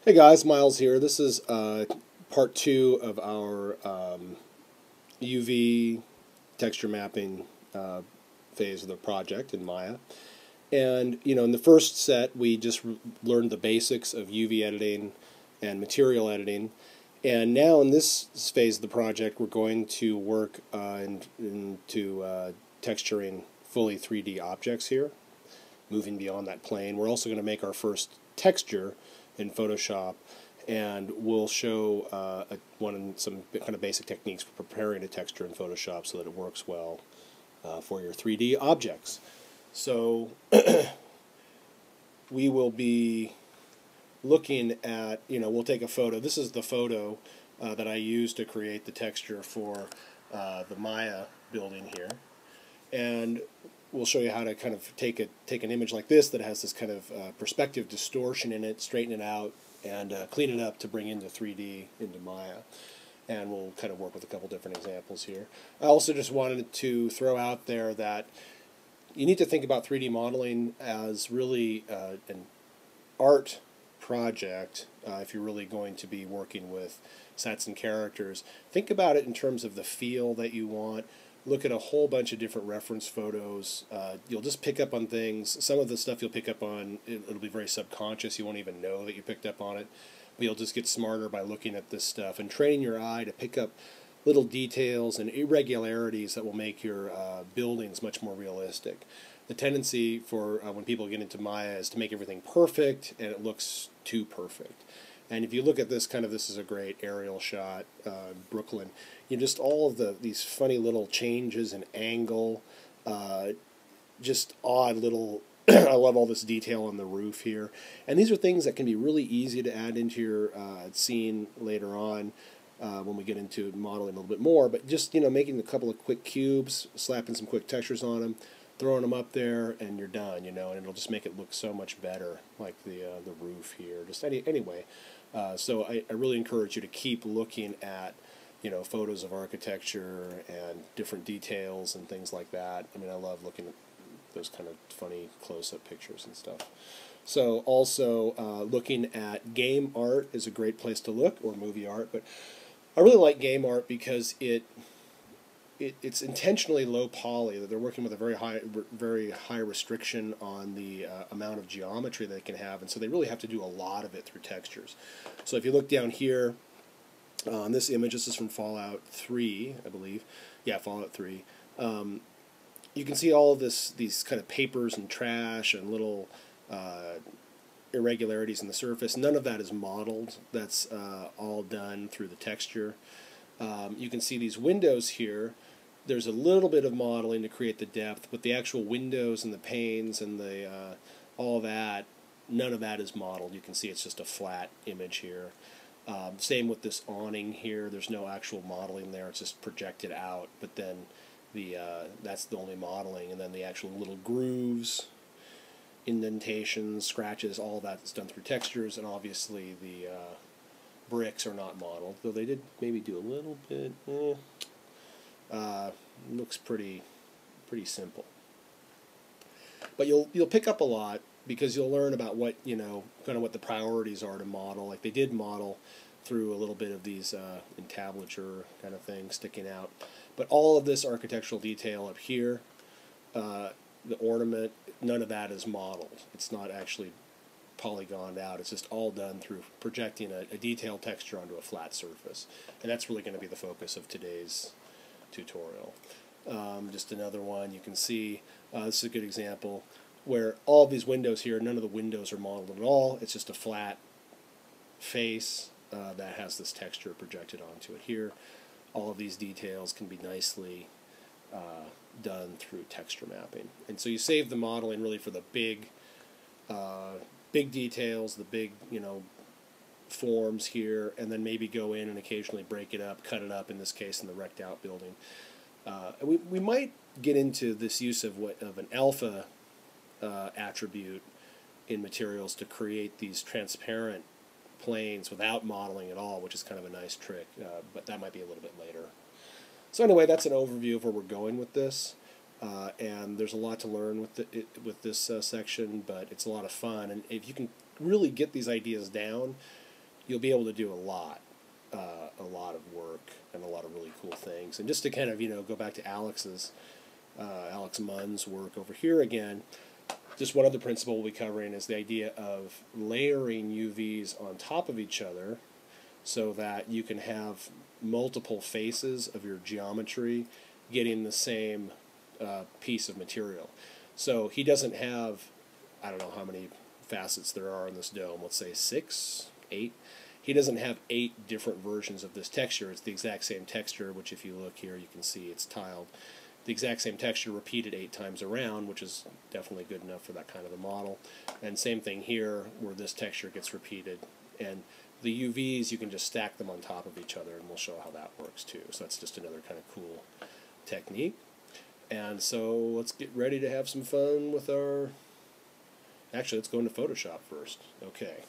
Hey guys, Miles here. This is part two of our UV texture mapping phase of the project in Maya. And in the first set, we just learned the basics of UV editing and material editing. And now in this phase of the project, we're going to work into texturing fully 3D objects here, moving beyond that plane. We're also going to make our first texture in Photoshop, and we'll show some kind of basic techniques for preparing a texture in Photoshop so that it works well for your 3D objects. So we will be looking at, we'll take a photo. This is the photo that I used to create the texture for the Maya building here, and we'll show you how to kind of take an image like this that has this kind of perspective distortion in it, straighten it out, and clean it up to bring into 3D into Maya. And we'll kind of work with a couple different examples here. I also just wanted to throw out there that you need to think about 3D modeling as really an art project. If you're really going to be working with sets and characters, think about it in terms of the feel that you want. Look at a whole bunch of different reference photos. You'll just pick up on things. Some of the stuff you'll pick up on, it'll be very subconscious. You won't even know that you picked up on it. But you'll just get smarter by looking at this stuff and training your eye to pick up little details and irregularities that will make your buildings much more realistic. The tendency for when people get into Maya is to make everything perfect, and it looks too perfect. And if you look at this, this is a great aerial shot, Brooklyn. Just all of these funny little changes in angle, just odd little. I love all this detail on the roof here, and these are things that can be really easy to add into your scene later on when we get into modeling a little bit more. But just making a couple of quick cubes, slapping some quick textures on them, throwing them up there, and you're done. And it'll just make it look so much better, like the roof here. Just anyway. So I really encourage you to keep looking at photos of architecture and different details and things like that. I mean, I love looking at those kind of funny close-up pictures and stuff. So also looking at game art is a great place to look, or movie art. But I really like game art because it's intentionally low poly. That they're working with a very high restriction on the amount of geometry they can have, and so they really have to do a lot of it through textures. So if you look down here on this image, this is from Fallout 3, I believe. Yeah, Fallout 3. You can see all of these kind of papers and trash and little irregularities in the surface. None of that is modeled. That's all done through the texture. You can see these windows here. There's a little bit of modeling to create the depth, but the actual windows and the panes and all that, none of that is modeled. You can see it's just a flat image here. Same with this awning here. There's no actual modeling there. It's just projected out, but then that's the only modeling, and then the actual little grooves, indentations, scratches, all that is done through textures, and obviously the bricks are not modeled, though they did maybe do a little bit. Looks pretty simple. But you'll pick up a lot because you'll learn about what kind of what the priorities are to model. Like they did model through a little bit of these entablature kind of things sticking out. But all of this architectural detail up here, the ornament, none of that is modeled. It's not actually polygoned out. It's just all done through projecting a detailed texture onto a flat surface. And that's really going to be the focus of today's tutorial. Just another one you can see, this is a good example, where all of these windows here, none of the windows are modeled at all. It's just a flat face that has this texture projected onto it here. All of these details can be nicely done through texture mapping. And so you save the modeling really for the big details, the big forms here, and then maybe go in and occasionally break it up, cut it up, in this case in the wrecked out building. We might get into this use of an alpha attribute in materials to create these transparent planes without modeling at all, which is kind of a nice trick, but that might be a little bit later. So anyway, that's an overview of where we're going with this. And there's a lot to learn with this section, but it's a lot of fun. And if you can really get these ideas down, you'll be able to do a lot of work and a lot of really cool things. And just to kind of, go back to Alex Munn's work over here again, just one other principle we'll be covering is the idea of layering UVs on top of each other so that you can have multiple faces of your geometry getting the same piece of material. So he doesn't have, I don't know how many facets there are in this dome, let's say 6, 8. He doesn't have 8 different versions of this texture. It's the exact same texture, which if you look here you can see it's tiled. The exact same texture repeated 8 times around, which is definitely good enough for that kind of a model. And same thing here, where this texture gets repeated. And the UVs, you can just stack them on top of each other, and we'll show how that works too. So that's just another kind of cool technique. And so let's get ready to have some fun with our... Actually, let's go into Photoshop first. Okay.